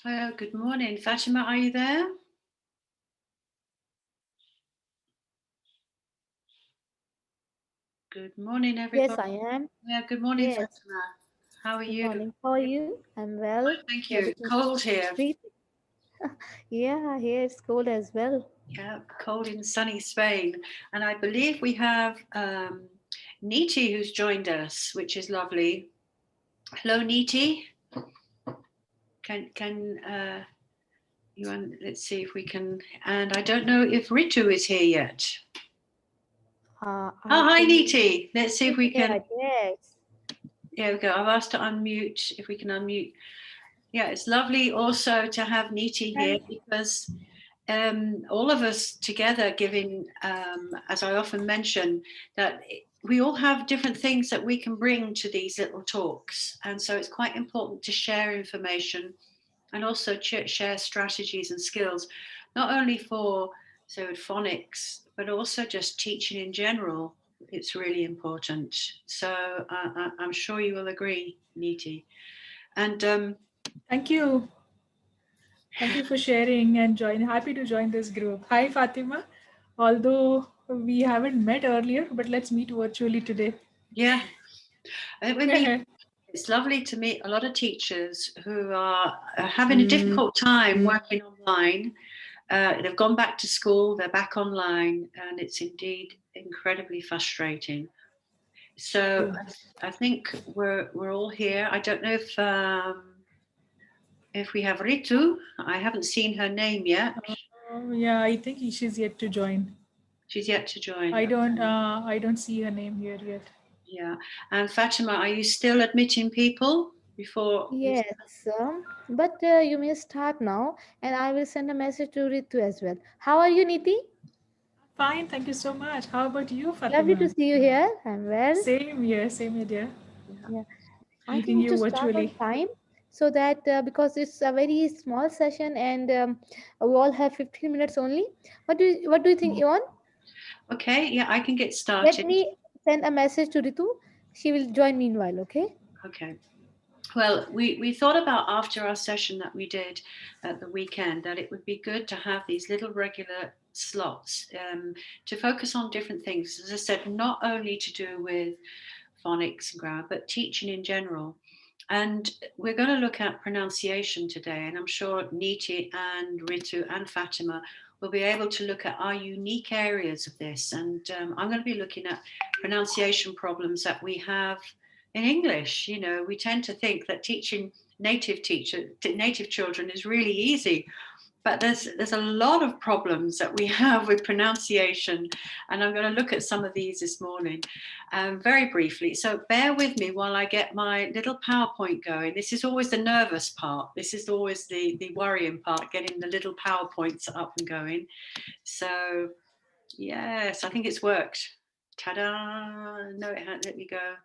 Hello, good morning. Fatima, are you there? Good morning, Yes, everybody. I am. Yeah, good morning, Yes. Fatima. How are Good you? morning. How are you? I'm well. Thank you. Everything's Cold here. sweet. Yeah, here it's cold as well. Yeah, cold in sunny Spain. And I believe we have Niti who's joined us, which is lovely. Hello, Niti. Can let's see if we can. And I don't know if Ritu is here yet. I Oh, hi, think Niti. Let's see if we can. yeah, yes. Here we go. I've asked to unmute. If we can unmute. Yeah, it's lovely also to have Niti here Thank because all of us together giving, as I often mention, that we all have different things that we can bring to these little talks. And so it's quite important to share information and also share strategies and skills, not only for so phonics, but also just teaching in general. It's really important. So I'm sure you will agree, Niti. And Thank you. Thank you for sharing and join. Happy to join this group. Hi, Fatima. Although we haven't met earlier, but let's meet virtually today. yeah, I mean, it's lovely to meet a lot of teachers who are having a difficult time working online. They've gone back to school, they're back online, and it's indeed incredibly frustrating. So True. I think we're all here. I don't know if we have Ritu. I haven't seen her name yet. Yeah, I think she's yet to join. She's yet to join. I don't see her name here yet. Yeah. And Fatima, are you still admitting people before we start? Yes. But you may start now, and I will send a message to Ritu as well. How are you, Niti? Fine, thank you so much. How about you, Lovely to Fatima? see you here. I'm well. Same here, dear. Yeah. Yeah. I think Meeting we you should start on virtually. time so that because it's a very small session and we all have 15 minutes only. What do you think, Yvonne? Okay, yeah, I can get Let started. me send a message to Ritu. She will join meanwhile, okay? Okay. Well, we thought about after our session that we did at the weekend that it would be good to have these little regular slots to focus on different things. As I said, not only to do with phonics and grammar, but teaching in general. And we're going to look at pronunciation today, and I'm sure Niti and Ritu and Fatima will be able to look at our unique areas of this. And I'm going to be looking at pronunciation problems that we have in English. You know, we tend to think that teaching native children is really easy, but there's a lot of problems that we have with pronunciation, and I'm going to look at some of these this morning, very briefly. So bear with me while I get my little PowerPoint going. This is always the nervous part. This is always the worrying part, getting the little PowerPoints up and going. So yes, I think it's worked. Ta-da! No, it hasn't. Let me go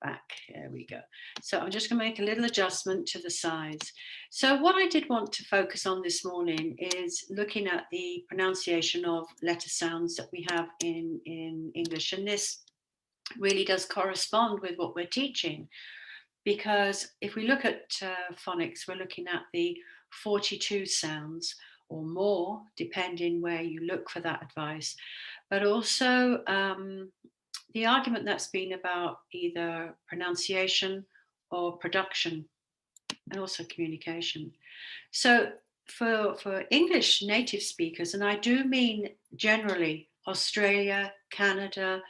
back. There we go. So I'm just going to make a little adjustment to the size. So what I did want to focus on this morning is looking at the pronunciation of letter sounds that we have in English. And this really does correspond with what we're teaching. Because if we look at phonics, we're looking at the 42 sounds or more, depending where you look for that advice. But also the argument that's been about either pronunciation or production and also communication. So for English native speakers, and I do mean generally Australia, Canada,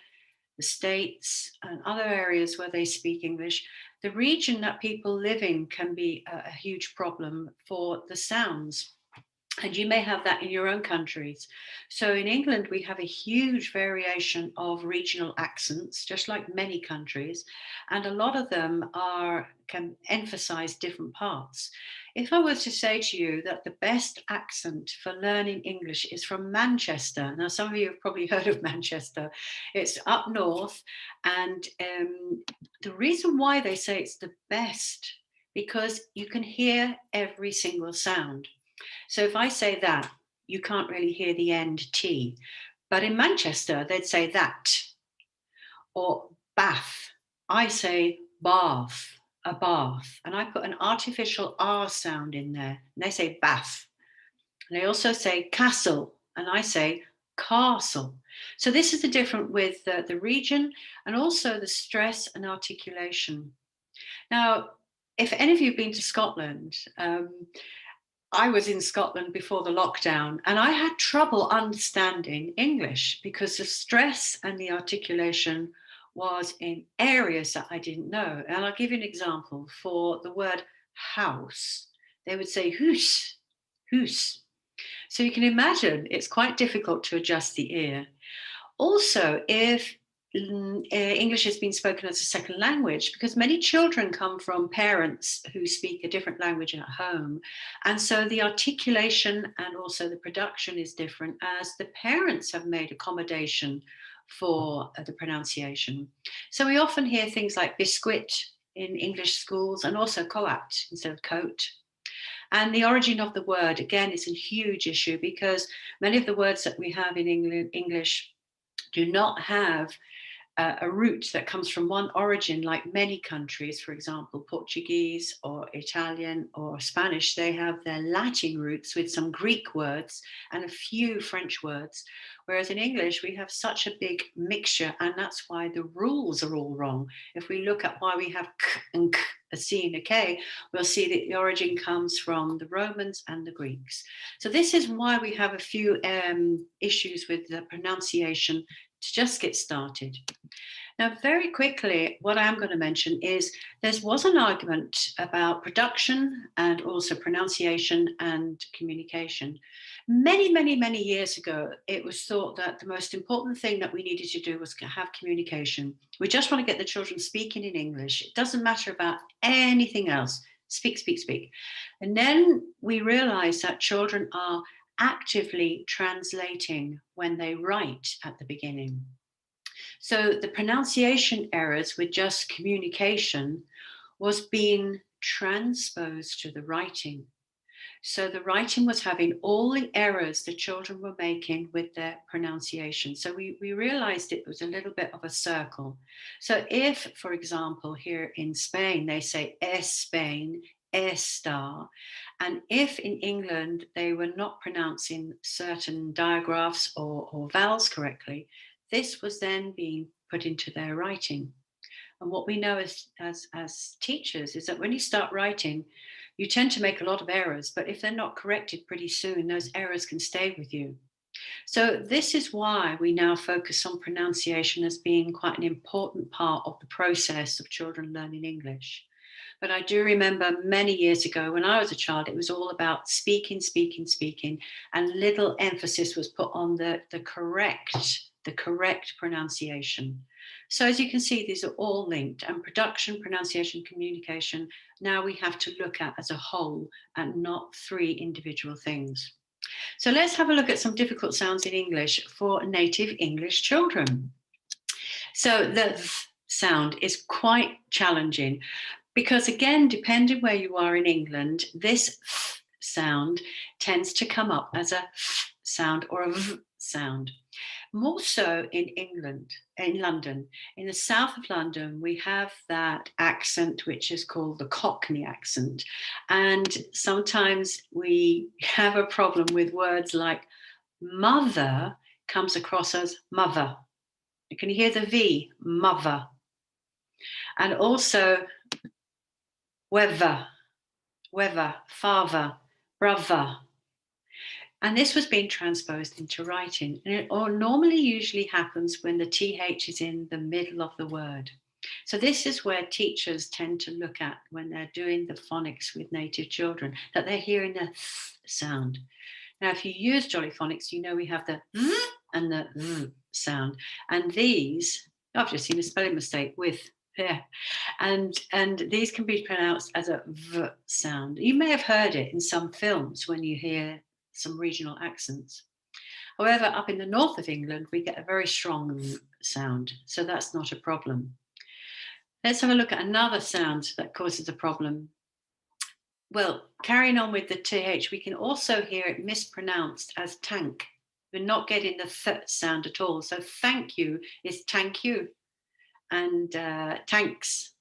the States, and other areas where they speak English, the region that people live in can be a huge problem for the sounds. And you may have that in your own countries. So in England, we have a huge variation of regional accents, just like many countries, and a lot of them can emphasize different parts. If I was to say to you that the best accent for learning English is from Manchester, now some of you have probably heard of Manchester, it's up north, and the reason why they say it's the best because you can hear every single sound. So if I say that, you can't really hear the end T. But in Manchester, they'd say that or bath. I say bath. a bath, and I put an artificial R sound in there, and they say bath. And they also say castle, and I say castle. So this is the difference with the region and also the stress and articulation. Now, if any of you have been to Scotland, I was in Scotland before the lockdown, and I had trouble understanding English because the stress and the articulation was in areas that I didn't know. And I'll give you an example. For the word house, they would say hoose, hoose. So you can imagine it's quite difficult to adjust the ear. Also, if English has been spoken as a second language, because many children come from parents who speak a different language at home. And so the articulation and also the production is different as the parents have made accommodation for the pronunciation. So we often hear things like biscuit in English schools and also coat instead of coat. And the origin of the word, again, is a huge issue because many of the words that we have in English do not have a root that comes from one origin, like many countries, for example, Portuguese or Italian or Spanish, they have their Latin roots with some Greek words and a few French words. Whereas in English, we have such a big mixture, and that's why the rules are all wrong. If we look at why we have k and k, a C and a K, we'll see that the origin comes from the Romans and the Greeks. So this is why we have a few issues with the pronunciation to just get started. Now, very quickly, what I'm going to mention is there was an argument about production and also pronunciation and communication. Many, many, many years ago, it was thought that the most important thing that we needed to do was to have communication. We just want to get the children speaking in English. It doesn't matter about anything else. Speak, speak, speak. And then we realized that children are actively translating when they write at the beginning. So the pronunciation errors with just communication was being transposed to the writing. So the writing was having all the errors the children were making with their pronunciation. So we realized it was a little bit of a circle. So if, for example, here in Spain, they say Spain, star, and if in England they were not pronouncing certain digraphs or vowels correctly, this was then being put into their writing. And what we know as teachers is that when you start writing, you tend to make a lot of errors, but if they're not corrected pretty soon, those errors can stay with you. So this is why we now focus on pronunciation as being quite an important part of the process of children learning English. But I do remember many years ago when I was a child, it was all about speaking, speaking, speaking, and little emphasis was put on the correct pronunciation. So as you can see, these are all linked, and production, pronunciation, communication, now we have to look at as a whole and not three individual things. So let's have a look at some difficult sounds in English for native English children. So the th sound is quite challenging because, again, depending where you are in England, this th sound tends to come up as a th sound or a v sound. More so in England, in London. In the south of London, we have that accent which is called the Cockney accent. And sometimes we have a problem with words like mother comes across as mother. Can you hear the V? Mother. And also weather, father, brother. And this was being transposed into writing. And it normally usually happens when the TH is in the middle of the word. So this is where teachers tend to look at when they're doing the phonics with native children, that they're hearing the th sound. Now, if you use Jolly Phonics, you know we have the th and the th sound. And these, I've just seen a spelling mistake with, yeah. And these can be pronounced as a v sound. You may have heard it in some films when you hear some regional accents. However, up in the north of England, we get a very strong v sound, so that's not a problem. Let's have a look at another sound that causes a problem. Well, carrying on with the TH, we can also hear it mispronounced as tank. We're not getting the th sound at all. So thank you is thank you, and tanks.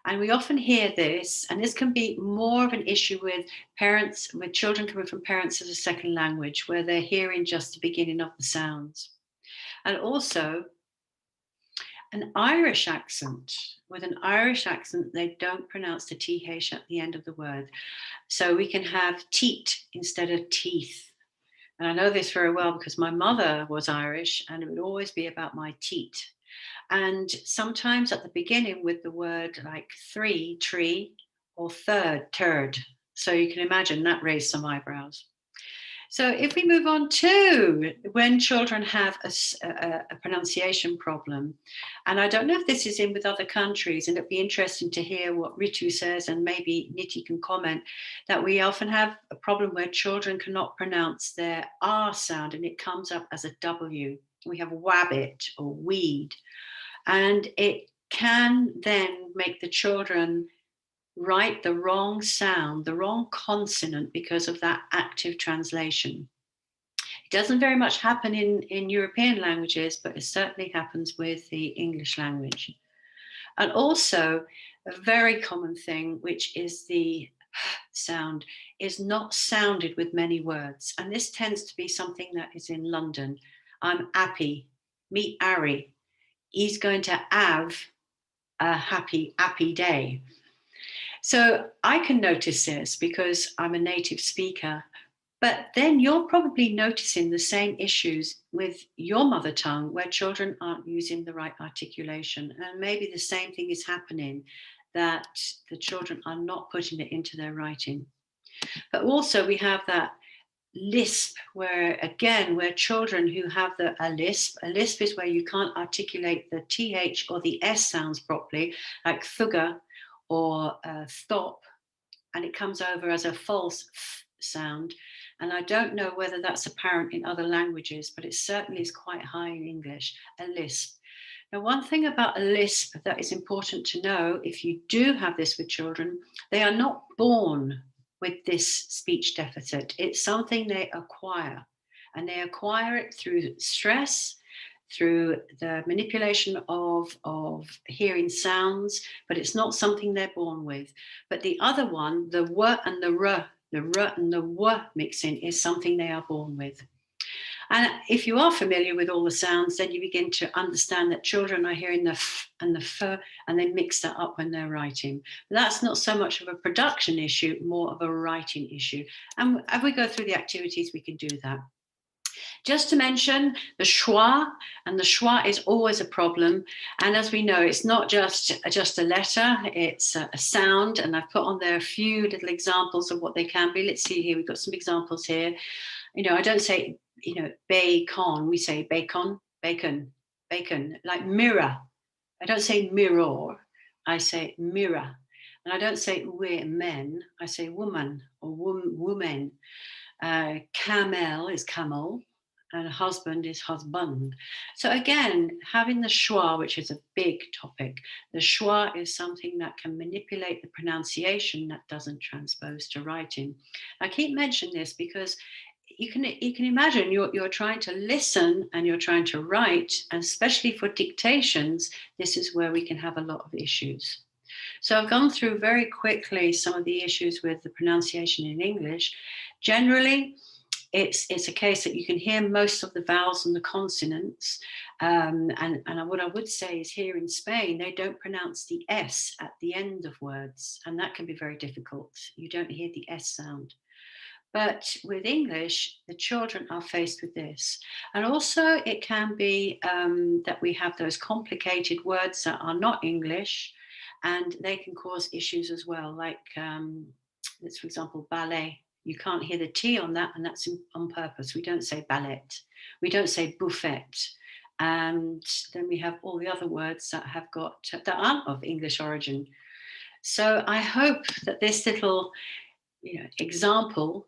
And we often hear this, and this can be more of an issue with parents, with children coming from parents as a second language, where they're hearing just the beginning of the sounds. And also, an Irish accent. With an Irish accent, they don't pronounce the TH at the end of the word. So we can have teat instead of teeth. And I know this very well because my mother was Irish, and it would always be about my teat. And sometimes at the beginning with the word like three, tree, or third, turd. So you can imagine that raised some eyebrows. So if we move on to when children have a pronunciation problem, and I don't know if this is in with other countries, and it'd be interesting to hear what Ritu says, and maybe Niti can comment, that we often have a problem where children cannot pronounce their R sound and it comes up as a W. We have wabbit or weed, and it can then make the children write the wrong sound, the wrong consonant because of that active translation. It doesn't very much happen in European languages, but it certainly happens with the English language. And also, a very common thing, which is the sound, is not sounded with many words. And this tends to be something that is in London. I'm happy, meet Harry. He's going to have a happy day. So I can notice this because I'm a native speaker, but then you're probably noticing the same issues with your mother tongue where children aren't using the right articulation. And maybe the same thing is happening, that the children are not putting it into their writing. But also we have that lisp where children who have a lisp is where you can't articulate the TH or the S sounds properly, like thugger or stop, and it comes over as a false f sound. And I don't know whether that's apparent in other languages, but it certainly is quite high in English, a lisp. Now, one thing about a lisp that is important to know, if you do have this with children, they are not born with this speech deficit. It's something they acquire, and they acquire it through stress, through the manipulation of hearing sounds, but it's not something they're born with. But the other one, the w and the r and the w mixing, is something they are born with. And if you are familiar with all the sounds, then you begin to understand that children are hearing the f and the f, and they mix that up when they're writing. But that's not so much of a production issue, more of a writing issue. And as we go through the activities, we can do that. Just to mention the schwa, and the schwa is always a problem. And as we know, it's not just a letter, it's a sound. And I've put on there a few little examples of what they can be. Let's see here, we've got some examples here. You know, I don't say, bacon, we say bacon, bacon, bacon, like mirror. I don't say mirror, I say mirror. And I don't say we're men, I say woman or woman. Camel is camel, and husband is husband. So again, having the schwa, which is a big topic, the schwa is something that can manipulate the pronunciation that doesn't transpose to writing. I keep mentioning this because you can imagine you're trying to listen and you're trying to write, and especially for dictations, this is where we can have a lot of issues. So I've gone through very quickly some of the issues with the pronunciation in English. Generally, it's a case that you can hear most of the vowels and the consonants. And what I would say is here in Spain, they don't pronounce the S at the end of words. And that can be very difficult. You don't hear the S sound. But with English, the children are faced with this. And also it can be that we have those complicated words that are not English, and they can cause issues as well. Like, let's, for example, ballet. You can't hear the T on that, and that's on purpose. We don't say ballet. We don't say buffet. And then we have all the other words that that aren't of English origin. So I hope that this little example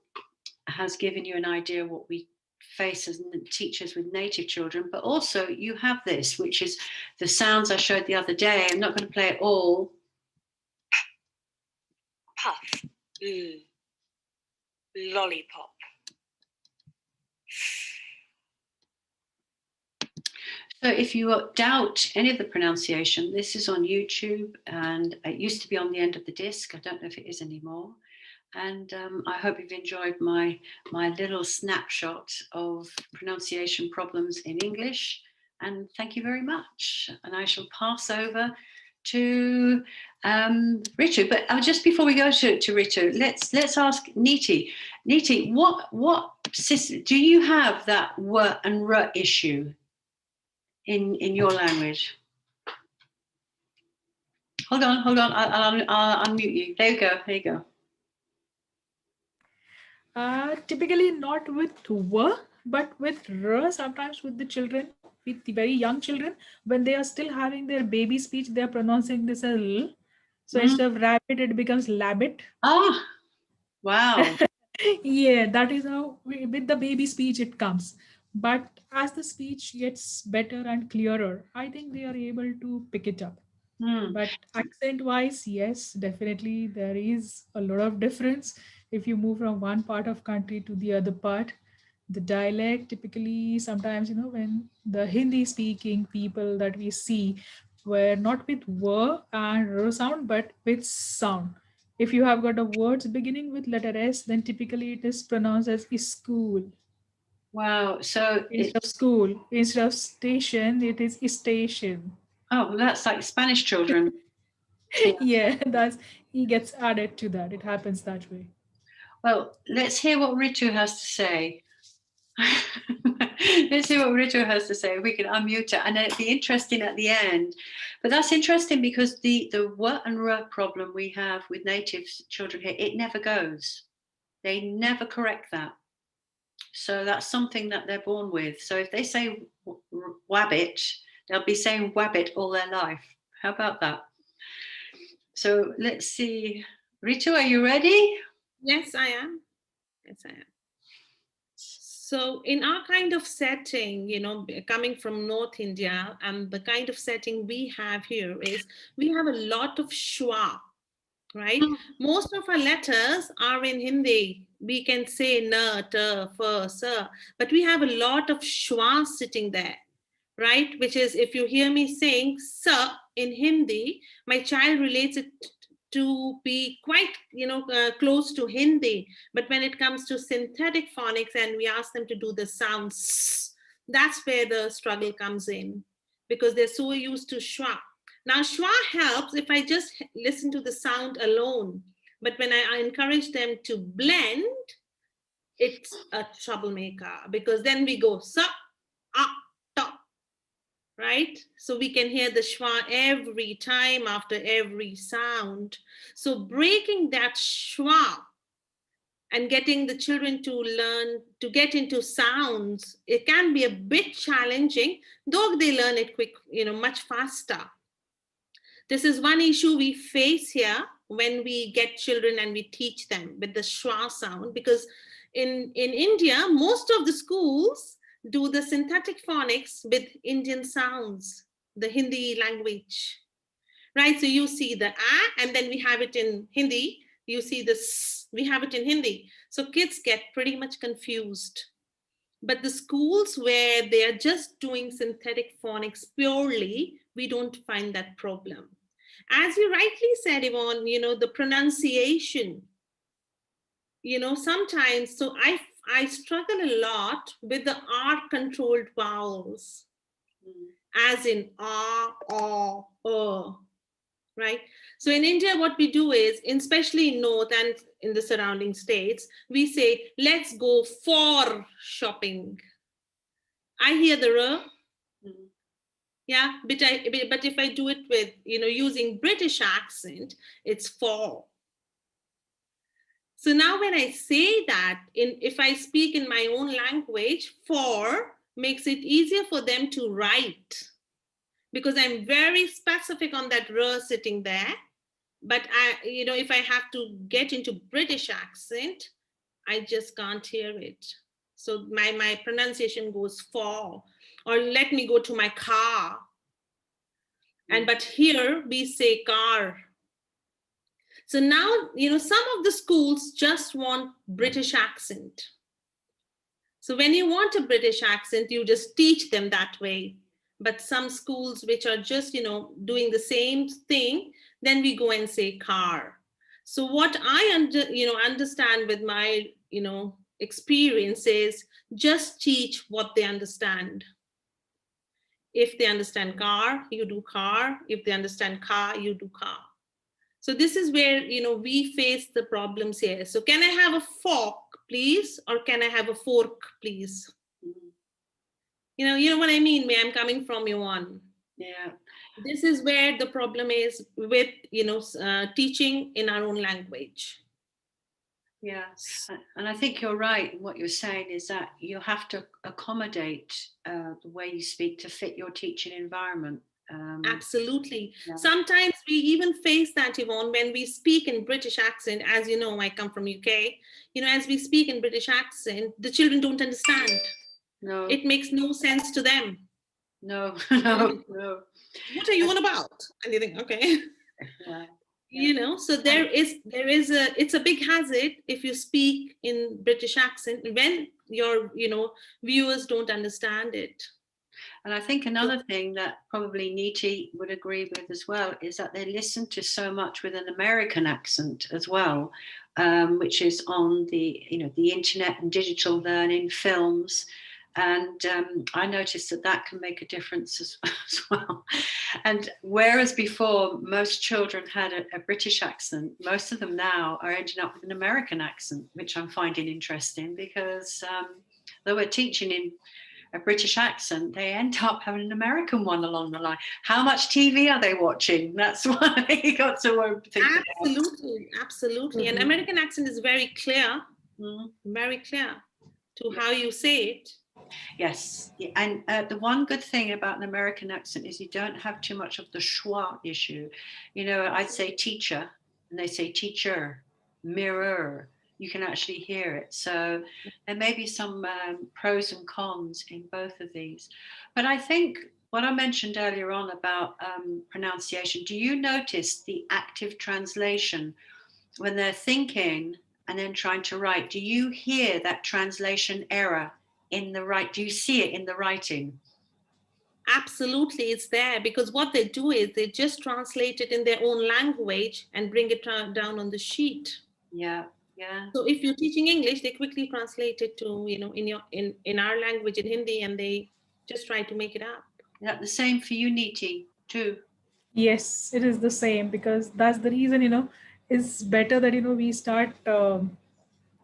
has given you an idea of what we face as teachers with native children, but also you have this, which is the sounds I showed the other day. I'm not going to play it all. Puff, lollipop. So if you doubt any of the pronunciation, this is on YouTube, and it used to be on the end of the disc. I don't know if it is anymore. And I hope you've enjoyed my little snapshot of pronunciation problems in English. And thank you very much. And I shall pass over to Ritu. But just before we go to Ritu, let's ask Niti. Niti, what do you have that w and r issue in your language? Hold on. I'll unmute you. There you go. Typically not with w, but with r, sometimes with the children, with the very young children, when they are still having their baby speech, they are pronouncing this as l. So instead of rabbit, it becomes labbit. Ah, wow. Yeah, that is how with the baby speech it comes. But as the speech gets better and clearer, I think they are able to pick it up. But accent wise, yes, definitely there is a lot of difference if you move from one part of country to the other part. The dialect typically sometimes, when the Hindi speaking people that we see were not with w and r sound, but with sound. If you have got a words beginning with letter S, then typically it is pronounced as school. Wow. So Instead of school, instead of station, it is station. oh, that's like Spanish children. Yeah, that's he gets added to that. It happens that way. Well, let's hear what Ritu has to say. Let's see what Ritu has to say. We can unmute it, and it'd be interesting at the end. But that's interesting because the w and r problem we have with native children here, it never goes. They never correct that. So that's something that they're born with. So if they say wabbit, they'll be saying wabbit all their life. How about that? So let's see. Ritu, are you ready? Yes, I am. So in our kind of setting, coming from North India, and the kind of setting we have here is we have a lot of schwa, right? Most of our letters are in Hindi. We can say na, ta, fa, sa, but we have a lot of schwa sitting there, right? Which is, if you hear me saying sa in Hindi, my child relates it to be quite, close to Hindi. But when it comes to synthetic phonics and we ask them to do the sounds, that's where the struggle comes in, because they're so used to schwa. Now, schwa helps if I just listen to the sound alone. But when I encourage them to blend, it's a troublemaker, because then we go sa, ah, ta, right? So we can hear the schwa every time after every sound. So breaking that schwa and getting the children to learn to get into sounds, it can be a bit challenging, though they learn it quick, much faster. This is one issue we face here when we get children and we teach them with the schwa sound, because in India, most of the schools do the synthetic phonics with Indian sounds, the Hindi language, right? So you see the a, and then we have it in Hindi. You see the s, we have it in Hindi. So kids get pretty much confused. But the schools where they are just doing synthetic phonics purely, we don't find that problem. As you rightly said, Yvonne, the pronunciation, sometimes, so I struggle a lot with the R controlled vowels, as in right? So in India, what we do is, especially in North and in the surrounding states, we say, let's go for shopping. I hear the R. Yeah, but if I do it with, using British accent, it's for. So now when I say that, if I speak in my own language, for makes it easier for them to write, because I'm very specific on that r sitting there. But if I have to get into British accent, I just can't hear it. So my pronunciation goes for, or let me go to my car. But here we say car. So now, some of the schools just want British accent. So when you want a British accent, you just teach them that way. But some schools which are just, doing the same thing, then we go and say car. So what I understand with my, experience is just teach what they understand. If they understand car, you do car. If they understand car, you do car. So this is where, we face the problems here. So can I have a fork, please? Or can I have a fork, please? You know what I mean, where I'm coming from, Yvonne. Yeah. This is where the problem is with, teaching in our own language. Yeah, and I think you're right. What you're saying is that you have to accommodate the way you speak to fit your teaching environment. Absolutely. Yeah. Sometimes we even face that, Yvonne, when we speak in British accent. As you know, I come from UK. As we speak in British accent, the children don't understand. No. It makes no sense to them. No, no. What are you on about? And you think, okay. Yeah. So it's a big hazard if you speak in British accent when your, viewers don't understand it. And I think another thing that probably Niti would agree with as well is that they listen to so much with an American accent as well, which is on the internet and digital learning, films. And I noticed that can make a difference as well. And whereas before most children had a British accent, most of them now are ending up with an American accent, which I'm finding interesting because though we're teaching in a British accent, they end up having an American one along the line. How much TV are they watching? That's why you got to think absolutely, about. Absolutely. Mm-hmm. An American accent is very clear, very clear to how you say it. Yes, and the one good thing about an American accent is you don't have too much of the schwa issue. I'd say teacher, and they say teacher, mirror. You can actually hear it. So there may be some pros and cons in both of these. But I think what I mentioned earlier on about pronunciation, do you notice the active translation when they're thinking and then trying to write? Do you hear that translation error in the right? Do you see it in the writing? Absolutely, it's there, because what they do is they just translate it in their own language and bring it down on the sheet. Yeah. So if you're teaching English, they quickly translate it to, in our language, in Hindi, and they just try to make it up. Is that the same for you, Niti, too? Yes, it is the same, because that's the reason, it's better that, we start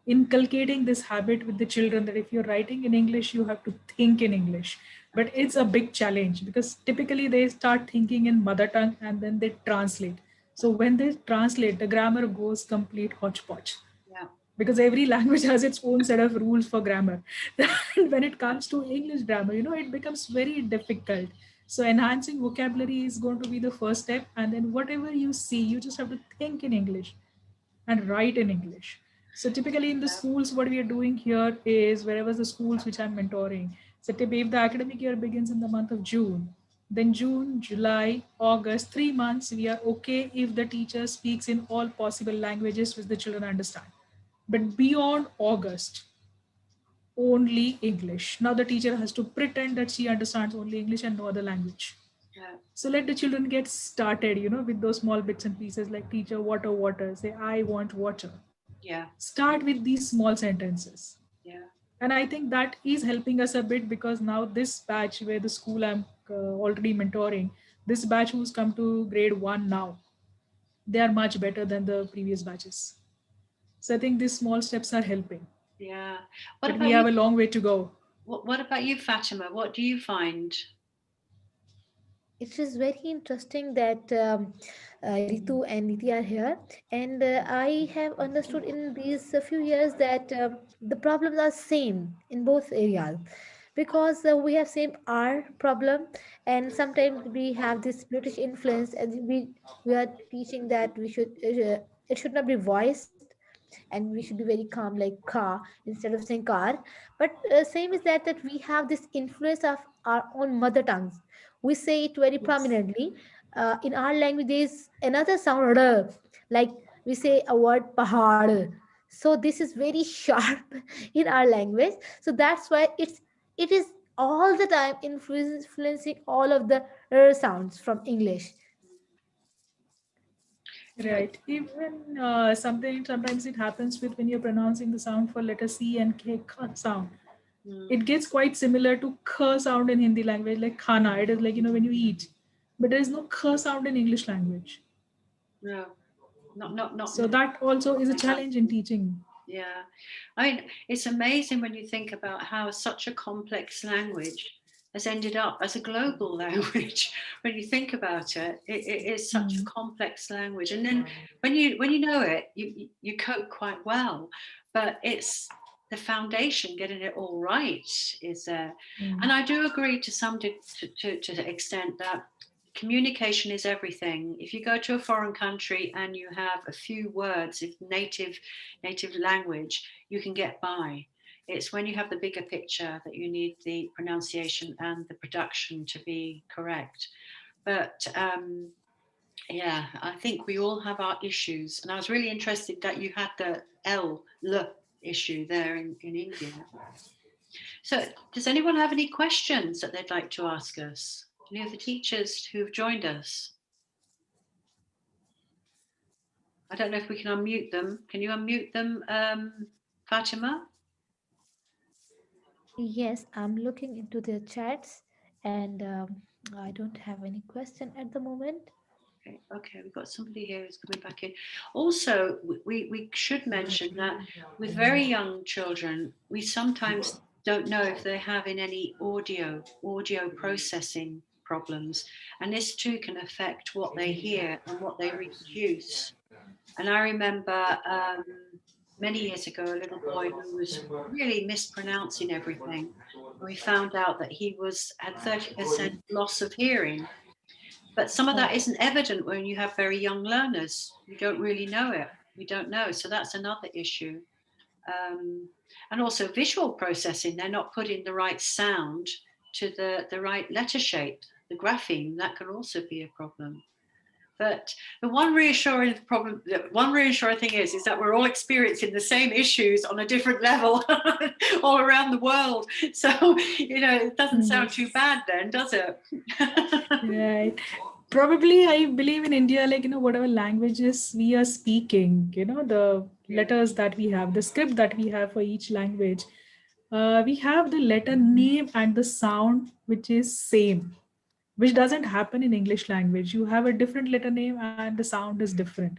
inculcating this habit with the children, that if you're writing in English, you have to think in English. But it's a big challenge because typically they start thinking in mother tongue and then they translate. So when they translate, the grammar goes complete hodgepodge. Yeah. Because every language has its own set of rules for grammar. When it comes to English grammar, it becomes very difficult. So enhancing vocabulary is going to be the first step. And then whatever you see, you just have to think in English and write in English. So typically in the schools, what we are doing here is, wherever the schools which I'm mentoring, so if the academic year begins in the month of June, then June, July, August, 3 months, we are okay if the teacher speaks in all possible languages which the children understand. But beyond August, only English. Now the teacher has to pretend that she understands only English and no other language. Yeah. So let the children get started, with those small bits and pieces like teacher, water, water. Say, I want water. Yeah. Start with these small sentences. Yeah. And I think that is helping us a bit, because now this batch where the school I'm already mentoring, this batch who's come to grade 1 now, they are much better than the previous batches. So I think these small steps are helping. Yeah. But we have a long way to go. What about you, Fatima? What do you find? It is very interesting that Ritu and Niti are here, and I have understood in these few years that the problems are same in both areas, because we have same R problem, and sometimes we have this British influence, and we are teaching that we should it should not be voiced, and we should be very calm like car instead of saying car. But same is that we have this influence of our own mother tongues. We say it very prominently. In our language there is another sound "r," like we say a word pahad. So this is very sharp in our language. So that's why it is all the time influencing all of the r sounds from English. Yeah. Right. Even sometimes it happens with when you're pronouncing the sound for letter C and K sound. Mm. It gets quite similar to k sound in Hindi language, like khana. It is like, when you eat. But there is no k sound in English language. No, not So that also is a like that. challenge in teaching. Yeah. I mean, it's amazing when you think about how such a complex language has ended up as a global language. When you think about it, it is such a Hmm. complex language. And then when you know it, you cope quite well. But it's the foundation, getting it all right, is there. Hmm. And I do agree to some to the extent that communication is everything. If you go to a foreign country and you have a few words, if native language, you can get by. It's when you have the bigger picture that you need the pronunciation and the production to be correct. But yeah, I think we all have our issues. And I was really interested that you had the L issue there in India. So, does anyone have any questions that they'd like to ask us? Any of the teachers who've joined us? I don't know if we can unmute them. Can you unmute them, Fatima? Yes, I'm looking into their chats, and I don't have any question at the moment. Okay, we've got somebody here who's coming back in. Also, we should mention that with very young children, we sometimes don't know if they're having any audio processing problems, and this too can affect what they hear and what they reproduce. And I remember many years ago, a little boy who was really mispronouncing everything. We found out that he had 30% loss of hearing, but some of Oh, that isn't evident when you have very young learners. You don't really know it. We don't know. So that's another issue. Um, and also visual processing, they're not putting the right sound to the right letter shape, the grapheme, that can also be a problem. But the one reassuring thing is that we're all experiencing the same issues on a different level all around the world. So, it doesn't sound too Yes. bad then, does it? Right. Probably, I believe in India, like, whatever languages we are speaking, the Yeah. letters that we have, the script that we have for each language, we have the letter name and the sound, which is same, which doesn't happen in English language. You have a different letter name and the sound is different.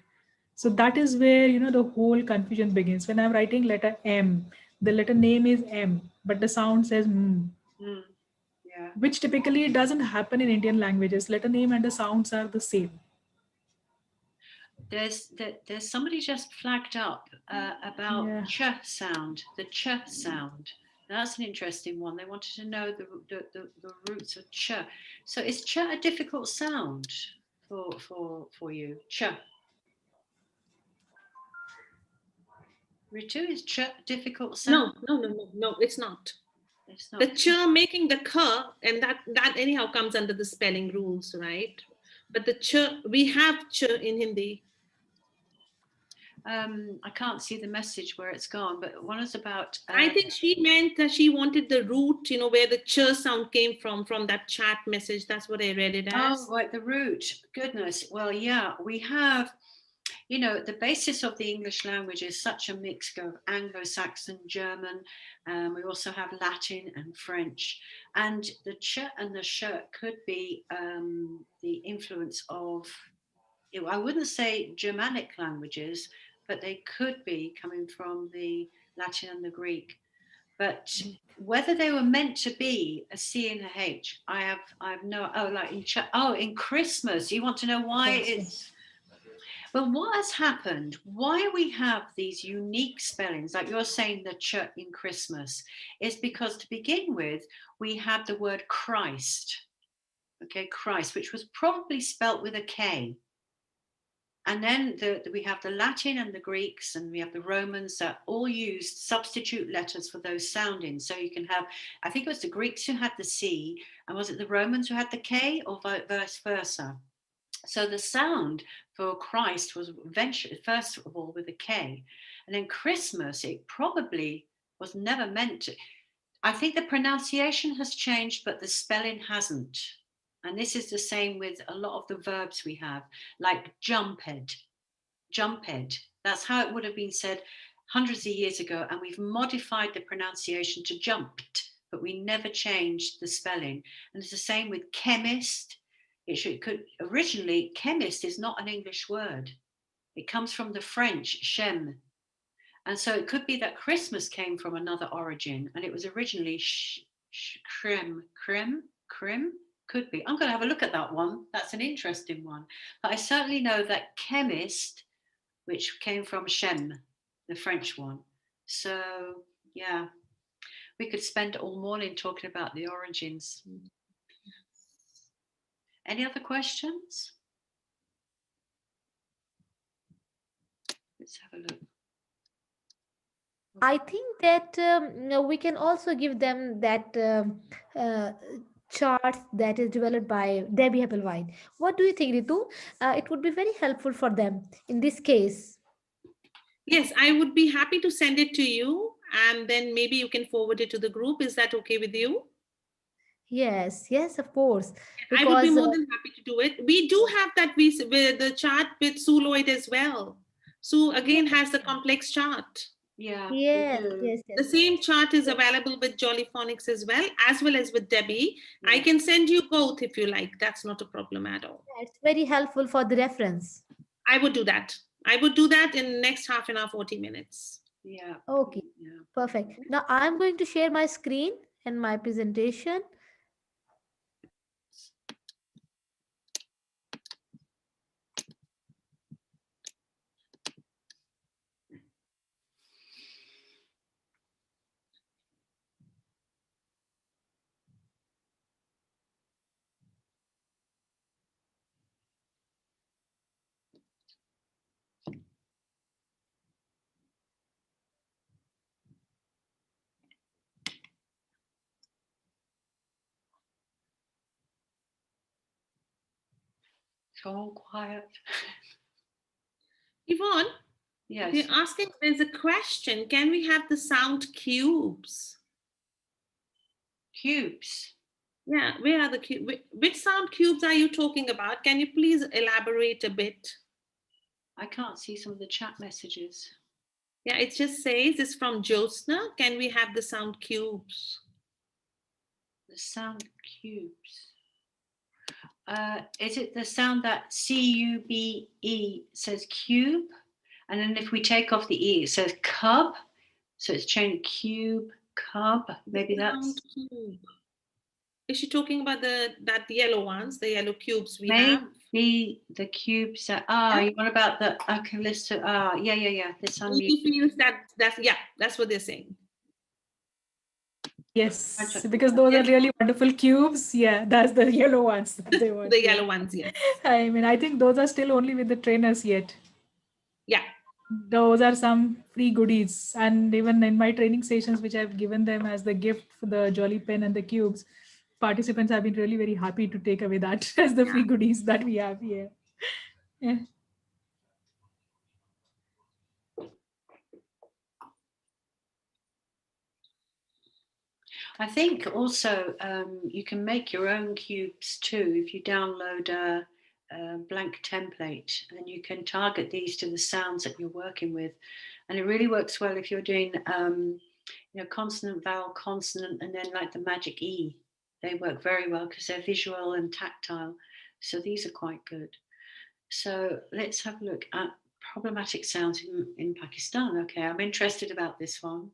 So that is where, the whole confusion begins. When I'm writing letter M, the letter name is M, but the sound says M, Mm, yeah. which typically doesn't happen in Indian languages. Letter name and the sounds are the same. There's somebody just flagged up about Yeah. ch sound, the ch sound. That's an interesting one. They wanted to know the roots of ch. So is ch a difficult sound for you? Ch. Ritu, is ch a difficult sound? No, no, no, no, no, it's not. It's The not. ch making the k, and that anyhow comes under the spelling rules, right? But the ch, we have ch in Hindi. I can't see the message where it's gone, but one is about I think she meant that she wanted the root, where the ch sound came from that chat message. That's what I read it oh, as. right, the root. Goodness. Well, yeah, we have. The basis of the English language is such a mix of Anglo-Saxon, German. We also have Latin and French, and the ch and the sh could be the influence of. I wouldn't say Germanic languages, but they could be coming from the Latin and the Greek. But whether they were meant to be a C and a H, I have no. Oh, like in Christmas, you want to know why it's. Christmas. Well, what has happened? Why we have these unique spellings, like you're saying the ch in Christmas, is because to begin with, we had the word Christ, okay, Christ, which was probably spelt with a K. And then we have the Latin and the Greeks, and we have the Romans that all used substitute letters for those soundings. So you can have, I think it was the Greeks who had the C, and was it the Romans who had the K, or vice versa? So the sound for Christ was first of all with a K, and then Christmas, it probably was never meant to. I think the pronunciation has changed, but the spelling hasn't. And this is the same with a lot of the verbs we have, like jumped, jumped. That's how it would have been said hundreds of years ago. And we've modified the pronunciation to jumped, but we never changed the spelling. And it's the same with chemist. Originally, chemist is not an English word. It comes from the French, chem. And so it could be that Christmas came from another origin and it was originally creme. Could be. I'm going to have a look at that one. That's an interesting one. But I certainly know that chemist, which came from chem, the French one. So, yeah, we could spend all morning talking about the origins. Any other questions? Let's have a look. I think that we can also give them that uh, charts that is developed by Debbie Applewhite. What do you think, Ritu? It would be very helpful for them in this case. Yes, I would be happy to send it to you, and then maybe you can forward it to the group. Is that okay with you? Yes, yes, of course. I would be Because more than happy to do it. We do have that with the chart with Sue Lloyd as well. Sue again has the complex chart. Yeah. yes, yes, The yes. same chart is available with Jolly Phonics as well as with Debbie. Yeah. I can send you both if you like. That's not a problem at all. It's very helpful for the reference. I would do that. I would do that in the next half an hour, 40 minutes. Yeah. Okay, Yeah. perfect. Now I'm going to share my screen and my presentation. So all quiet. Yvonne, Yes. they're asking, there's a question. Can we have the sound cubes? Cubes. Yeah, where are the cubes? Which sound cubes are you talking about? Can you please elaborate a bit? I can't see some of the chat messages. Yeah, it just says it's from Jyotsna. Can we have the sound cubes? The sound cubes. Is it the sound that C-U-B-E says cube? And then if we take off the E, it says cub. So it's changed cube, cub. Maybe that's... Cube. Is she talking about the yellow ones, the yellow cubes we have? Maybe the cubes that... you want about the... Okay, let's... yeah. This He feels that's what they're saying. Yes, because those are really wonderful cubes. Yeah, that's the yellow ones. That they were. The yellow ones, yeah. I mean, I think those are still only with the trainers yet. Yeah. Those are some free goodies. And even in my training sessions, which I've given them as the gift for the Jolly Pen and the cubes, participants have been really very happy to take away that as the free goodies that we have here. Yeah. I think also you can make your own cubes too if you download a blank template, and you can target these to the sounds that you're working with. And it really works well if you're doing consonant, vowel, consonant, and then like the magic E. They work very well because they're visual and tactile. So these are quite good. So let's have a look at problematic sounds in Pakistan. Okay, I'm interested about this one.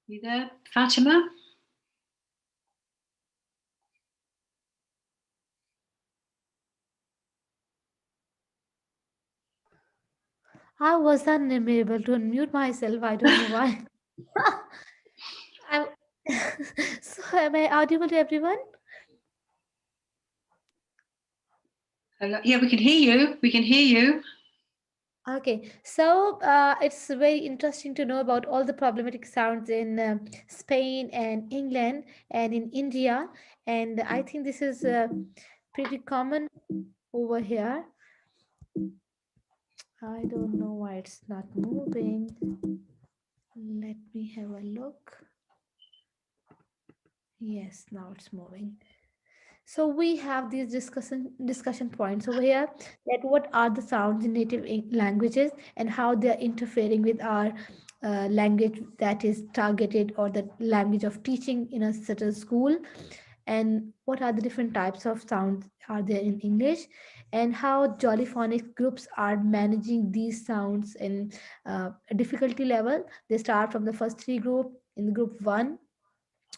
You there, Fatima? I was unable to unmute myself. I don't know why. I'm so am I audible to everyone? Hello? Yeah, we can hear you. We can hear you. Okay, so it's very interesting to know about all the problematic sounds in Spain and England and in India, and I think this is pretty common over here. I don't know why it's not moving. Let me have a look. Yes, now it's moving. So we have these discussion points over here, that what are the sounds in native languages and how they are interfering with our language that is targeted, or the language of teaching in a certain school, and what are the different types of sounds are there in English, and how jollyphonic groups are managing these sounds in a difficulty level. They start from the first three group. In group 1,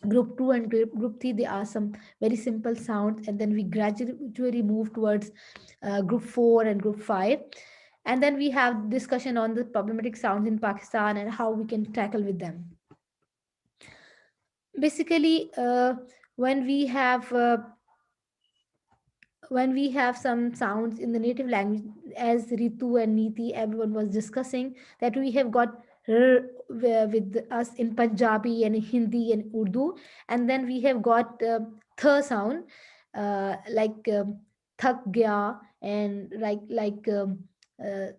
group 2, and group 3, there are some very simple sounds, and then we gradually move towards group 4 and group 5, and then we have discussion on the problematic sounds in Pakistan and how we can tackle with them. Basically, when we have uh, when we have some sounds in the native language, as Ritu and Niti, everyone was discussing, that we have got r with us in Punjabi and Hindi and Urdu, and then we have got th sound, like thak gaya, and uh,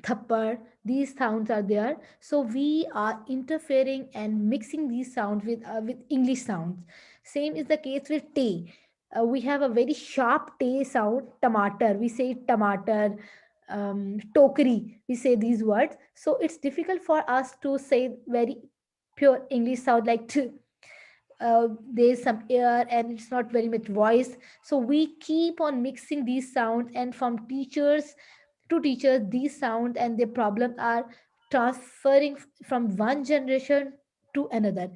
thappar. These sounds are there, so we are interfering and mixing these sounds with English sounds. Same is the case with te. We have a very sharp te sound, tomato, we say tomato, tokri, we say these words, so it's difficult for us to say very pure English sound like t. There's some air and it's not very much voice, so we keep on mixing these sounds, and from teachers to teachers, these sounds and their problems are transferring from one generation to another,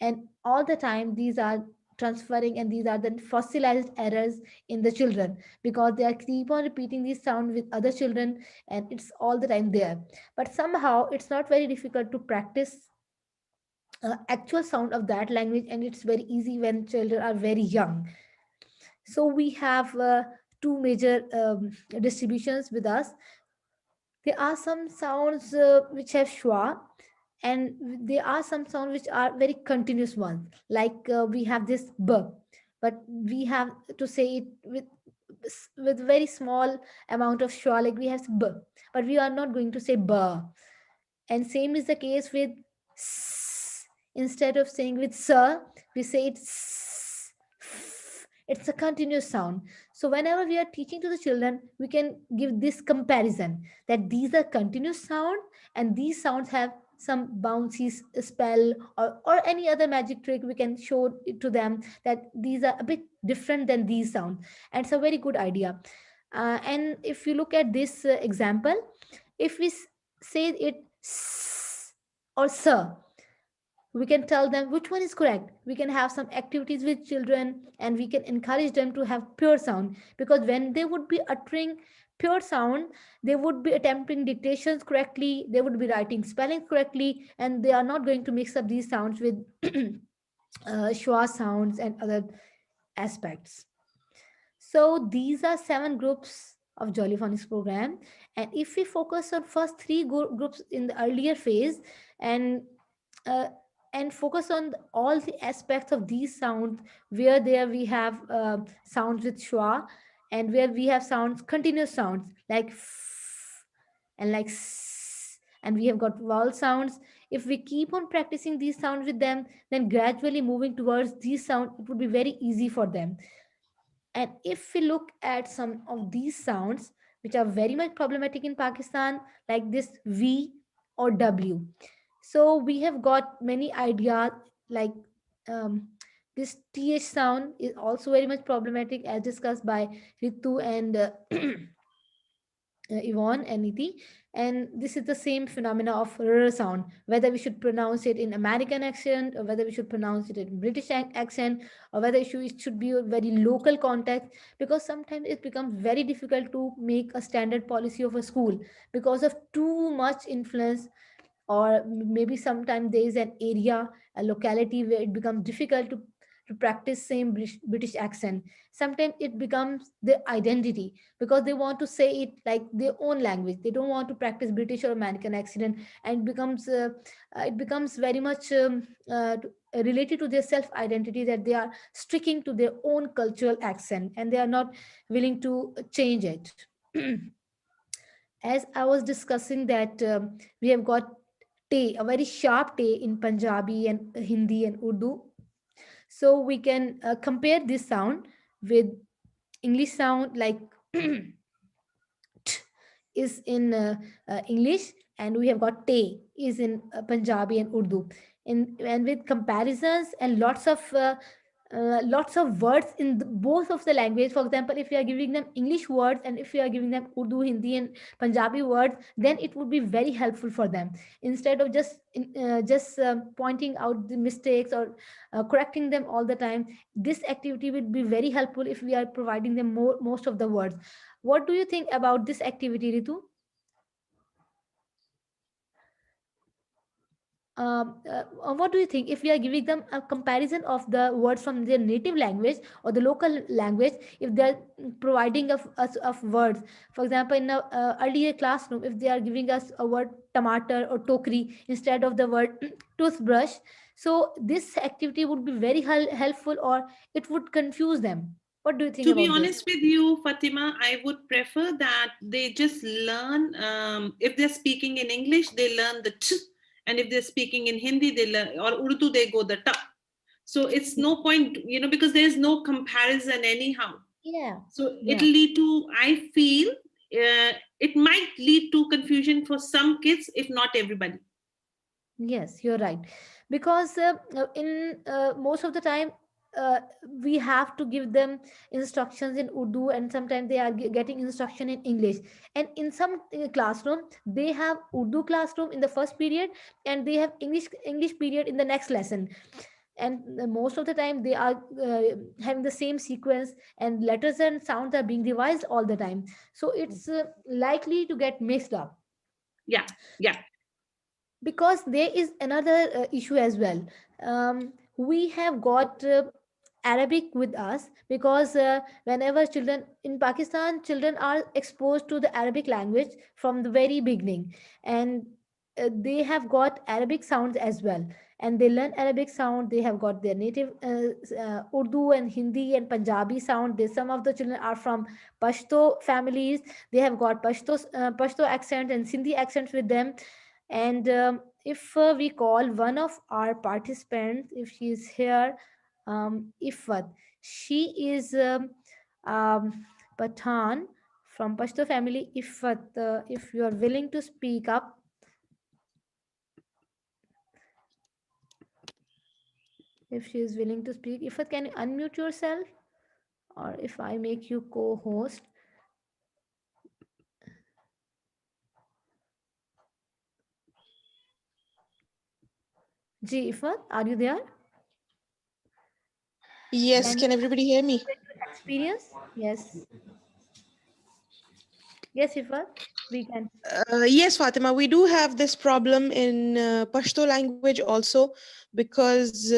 and all the time these are transferring, and these are the fossilized errors in the children, because they are keep on repeating these sound with other children, and it's all the time there. But somehow it's not very difficult to practice actual sound of that language, and it's very easy when children are very young. So we have two major distributions with us. There are some sounds which have schwa, and there are some sounds which are very continuous ones, like we have this b, but we have to say it with very small amount of schwa, like we have b, but we are not going to say ba. And same is the case with s. Instead of saying with sir, we say it's f. It's a continuous sound. So whenever we are teaching to the children, we can give this comparison, that these are continuous sound, and these sounds have some bouncy spell, or any other magic trick. We can show it to them that these are a bit different than these sounds, and it's a very good idea. And if you look at this example, if we say it s or sir, we can tell them which one is correct. We can have some activities with children, and we can encourage them to have pure sound, because when they would be uttering pure sound, they would be attempting dictations correctly, they would be writing spelling correctly, and they are not going to mix up these sounds with schwa sounds and other aspects. So these are seven groups of Jolly Phonics program, and if we focus on first three groups in the earlier phase, and uh, and focus on all the aspects of these sounds, where there we have sounds with schwa, and where we have sounds, continuous sounds like f and like s, and we have got vowel sounds. If we keep on practicing these sounds with them, then gradually moving towards these sounds, it would be very easy for them. And if we look at some of these sounds which are very much problematic in Pakistan, like this V or W, so we have got many ideas, like um, this TH sound is also very much problematic, as discussed by Ritu and Yvonne and Niti. And this is the same phenomena of r sound, whether we should pronounce it in American accent, or whether we should pronounce it in British accent, or whether it should be a very local context, because sometimes it becomes very difficult to make a standard policy of a school because of too much influence, or maybe sometimes there is an area, a locality where it becomes difficult to to practice same British accent. Sometimes it becomes their identity because they want to say it like their own language. They don't want to practice British or American accent, and it becomes very much related to their self identity, that they are sticking to their own cultural accent and they are not willing to change it. As I was discussing that we have got te, a very sharp te in Punjabi and Hindi and Urdu. So we can compare this sound with English sound like t is in English, and we have got te is in Punjabi and Urdu. And with comparisons and lots of words in both of the language. For example, if you are giving them English words and if you are giving them Urdu, Hindi, and Punjabi words, then it would be very helpful for them. Instead of just pointing out the mistakes or correcting them all the time, this activity would be very helpful if we are providing them most of the words. What do you think about this activity, Ritu? What do you think if we are giving them a comparison of the words from their native language or the local language, if they are providing us of words? For example, in a earlier classroom, if they are giving us a word tomato or tokri instead of the word toothbrush, so this activity would be very helpful, or it would confuse them. What do you think To be about this? honest with you, Fatima, I would prefer that they just learn. If they're speaking in English, they learn the t, and if they're speaking in Hindi, they learn, or Urdu, they go the ta. So it's no point, because there's no comparison anyhow. Yeah, So yeah. it'll lead to, I feel, it might lead to confusion for some kids, if not everybody. Yes, you're right. Because in most of the time, uh, we have to give them instructions in Urdu, and sometimes they are getting instruction in English. And in some classroom, they have Urdu classroom in the first period, and they have English period in the next lesson. And most of the time, they are having the same sequence, and letters and sounds are being revised all the time. So it's likely to get mixed up. Yeah, yeah. Because there is another issue as well. We have got Arabic with us, because whenever children in Pakistan, children are exposed to the Arabic language from the very beginning, and they have got Arabic sounds as well, and they learn Arabic sound. They have got their native Urdu and Hindi and Punjabi sound. Some of the children are from Pashto families. They have got Pashto accent and Sindhi accents with them. And if we call one of our participants, if she is here, Ifat, she is Pathan from Pashto family. Ifat, if you are willing to speak up, if she is willing to speak, Ifat, can you unmute yourself? Or if I make you co-host, Ji Ifat, are you there? Yes, Can you can everybody hear me? share your experience? Yes, yes, Ifat, we can. Yes, Fatima, we do have this problem in Pashto language also because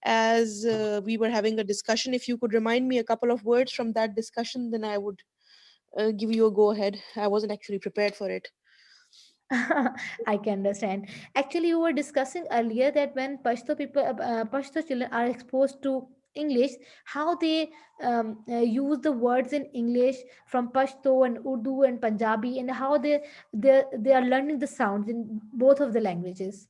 as we were having a discussion, if you could remind me a couple of words from that discussion, then I would give you a go ahead. I wasn't actually prepared for it. I can understand. Actually, we were discussing earlier that when Pashto children are exposed to English, how they use the words in English from Pashto and Urdu and Punjabi, and how they are learning the sounds in both of the languages.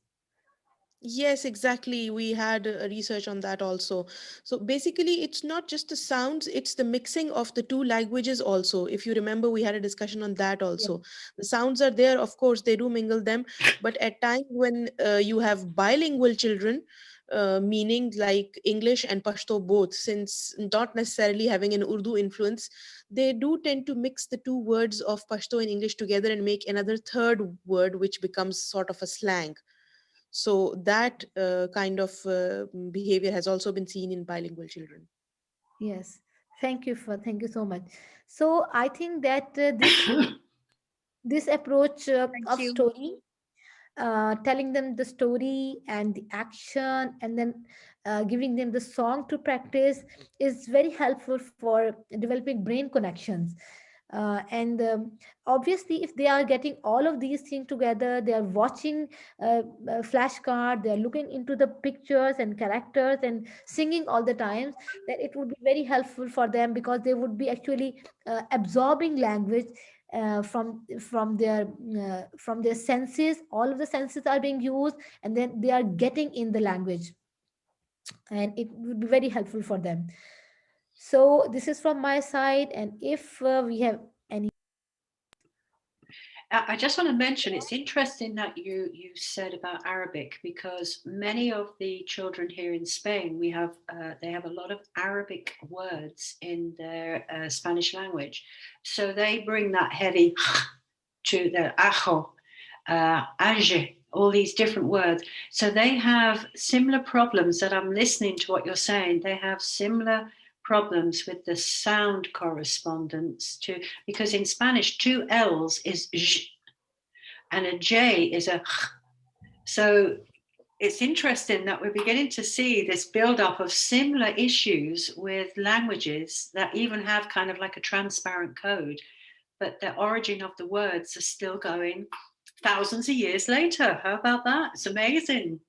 Yes, exactly. We had a research on that also. So basically, it's not just the sounds, it's the mixing of the two languages also. If you remember, we had a discussion on that Yeah. also. The sounds are there, of course, they do mingle them. But at times when you have bilingual children, meaning like English and Pashto both, since not necessarily having an Urdu influence, they do tend to mix the two words of Pashto and English together and make another third word, which becomes sort of a slang. So that kind of behavior has also been seen in bilingual children. Yes. Thank you so much. So I think that this approach Thank of you. story telling them the story and the action, and then giving them the song to practice is very helpful for developing brain connections. And obviously, if they are getting all of these things together, they are watching flashcard, they are looking into the pictures and characters and singing all the times, then it would be very helpful for them, because they would be actually absorbing language from their senses. All of the senses are being used, and then they are getting in the language, and it would be very helpful for them. So this is from my side, and if we have any. I just want to mention it's interesting that you said about Arabic, because many of the children here in Spain, they have a lot of Arabic words in their Spanish language, so they bring that heavy to the ajo, age, all these different words. So they have similar problems that I'm listening to what you're saying. They have similar problems with the sound correspondence to, because in Spanish, two L's is j and a J is a ch. So it's interesting that we're beginning to see this build-up of similar issues with languages that even have kind of like a transparent code, but the origin of the words are still going thousands of years later. How about that? It's amazing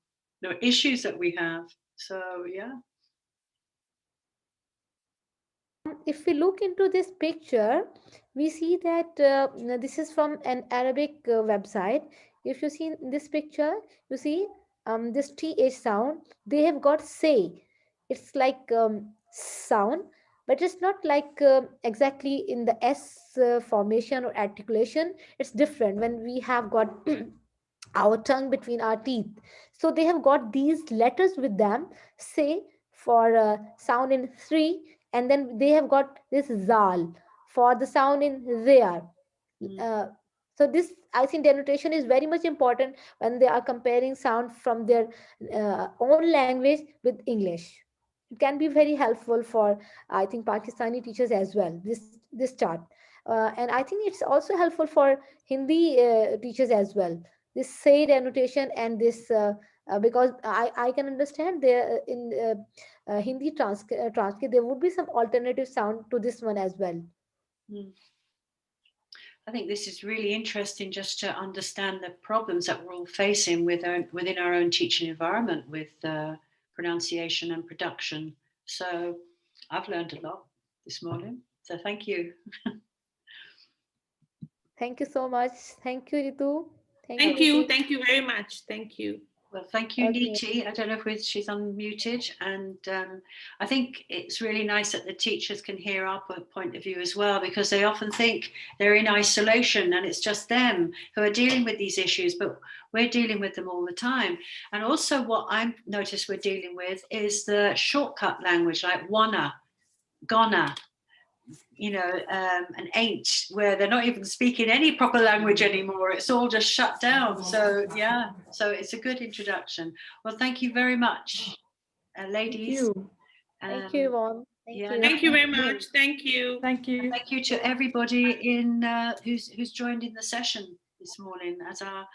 the issues that we have. So yeah. If we look into this picture, we see that this is from an Arabic website. If you see in this picture, you see this th sound. They have got say. It's like sound, but it's not like exactly in the S formation or articulation. It's different when we have got our tongue between our teeth. So they have got these letters with them, say for sound in three, and then they have got this zal for the sound in there. Uh, so this, I think, denotation is very much important when they are comparing sound from their own language with English. It can be very helpful for, I think, Pakistani teachers as well. This chart, and I think it's also helpful for Hindi teachers as well. This say annotation and this because I can understand there in Hindi transcript there would be some alternative sound to this one as well. Mm. I think this is really interesting just to understand the problems that we're all facing within our own teaching environment with pronunciation and production. So I've learned a lot this morning. So thank you. Thank you so much. Thank you, Ritu. Thank you, you. Niti. Thank you very much. Thank you. Well, thank you, Okay. Niti. I don't know if she's unmuted. And I think it's really nice that the teachers can hear our point of view as well, because they often think they're in isolation and it's just them who are dealing with these issues, but we're dealing with them all the time. And also what I've noticed we're dealing with is the shortcut language, like wanna, gonna, and ain't, where they're not even speaking any proper language anymore. It's all just shut down. So yeah, so it's a good introduction. Well, thank you very much, ladies. Thank you, Yvonne. Yeah, you. Thank you very much. Thank you. Thank you. thank you to everybody in who's joined in the session this morning as our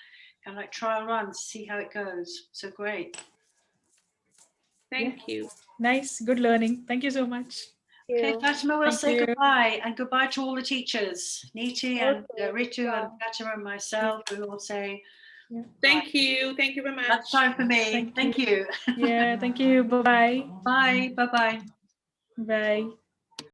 kind of like trial run to see how it goes. So great. Thank you. Nice, good learning. Thank you so much. Okay, Fatima, we'll Thank say you. goodbye, and goodbye to all the teachers, Niti and Okay, Ritu and bye. Fatima and myself. We will say Thank you. Thank you very much. that's time for me. Thank you. Yeah, thank you. Bye-bye. Bye. Bye-bye. Bye.